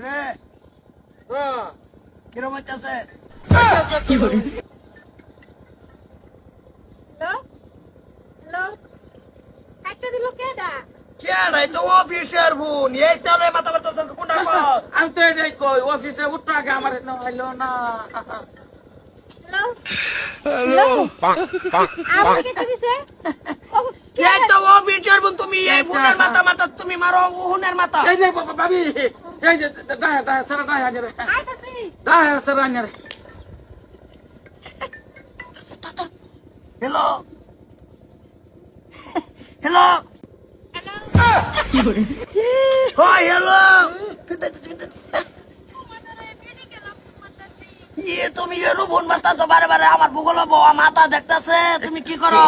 রে কিরম হইতেছে? কি বলে? হ্যালো হ্যালো কাটটা দিল কেডা? কেডাই তো অফিসের বোন, এই তালে মাথা মারতেছ কোনটা কর? আমি তো এটাই কই অফিসে উঠো আগে আমার হইলো না। হ্যালো আমাকে কেটে দিছে? এই তো অফিসের বোন, তুমি এই বোনের মাথা মাথা তুমি মারো হুনের মাথা। এই যে ভাবি এই যে ডায়া সারা ডায়া রে আইতাছি ডায়া সারা রে। হ্যালো হ্যালো হ্যালো কি বলে? হাই হ্যালো তোমাদের মেডিকেল মাতাছি ইয়ে তুমি এরু বোন মারতাছো বারে বারে, আমার ভূগোল বউ মাথা দেখতাছে, তুমি কি করো?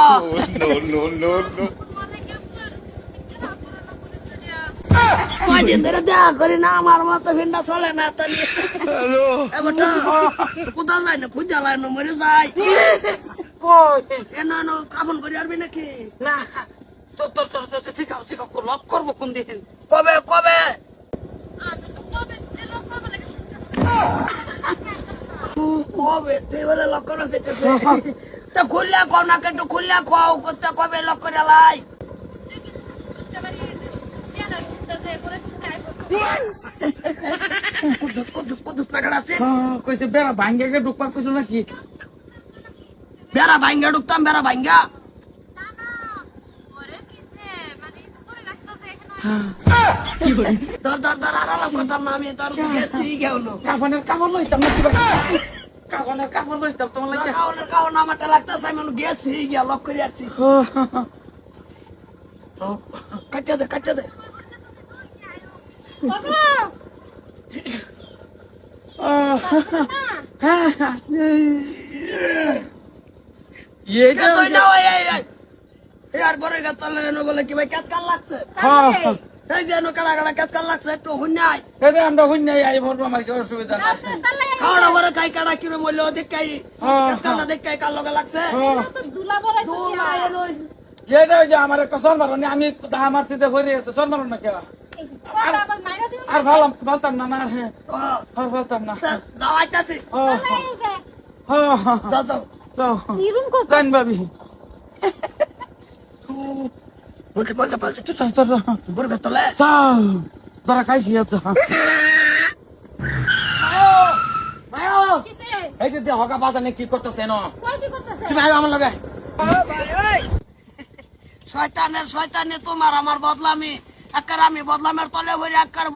তোমাদের কেউ কয়দিন ধরে দেখা করি না, আমার মতো ভিন্ডা চলে না তানি। এবারটা কোথাও যায় না, খুঁজা যায় না, মরে যায়। কই এনো কাপন করি আরবি নাকি? না তো শিখাও শিখাও লক করবো কোন দিন? কবে কবে? আমি তো কবে ছিল কবে লাগে কবে তুই বলে লক করে যেতেছে? তা খুললা কও না, একটু খুললা কও করতে কবে লক করে লাই? বুঝতে পারি কেডা বুঝতে করে চাই কুদুস কুদুস না আছে কইছে বেড়া ভাঙ্গে গে ঢুকবার কইছো নাকি? বেড়া ভাঙ্গা ঢুকতাম, বেড়া ভাঙ্গা না না ওরে কিছে মানে করে লাগতেছে এখানে কি বলে? ধর ধর ধর আর আলাপ করতাম না, আমি তোর গেছি গেল কাফনের কাপড় লইতাম না কিবা কাফনের কাপড় লইতাম তোমার লাগে। কাউনের কাউন আমারটা লাগতেছে, আমি গেছি গিয়া লক করে আসছি। কাটিয়ে দে কাটিয়ে দে। ওগো এইটা কেসই না ওই এই আর বড় গাছ চলে না বলে কি ভাই কাজ কাল লাগছে? এই যে নো কাড়া কাড়া কাজ কাল লাগছে, একটু হুন্যাই এটা আমরা হইন নাই আই ভরবো আমার কি অসুবিধা নাই। খাওয়া বড় কাই কাড়া কিরম হইলো দেখাই, কাজ কাল না দেখাই কাল লগে লাগছে। তো দুলা বড়াইছো দুলা এলো এইটা যে আমার একটা সর মারনি আমি দাহা মারছিতে ভরে আছে সর মারো না কেবা আবার মাইরা দিও আর ভালতাম না না হ্যাঁ আর ভালতাম না। যাও আইতাছি, যাও যাও নিরুম কো কান ভাবি বলতে বলতে বলতে বড় গাছ চলে তোরা খাইছি তো কিছে এই যে হকা বাজানে কি করতেছে না কই কি করতেছে তুমি আমার লগে শয়তানের শয়তানে তোমার আমার বদলামি, একার আমি বদলামের তলে ভরে একার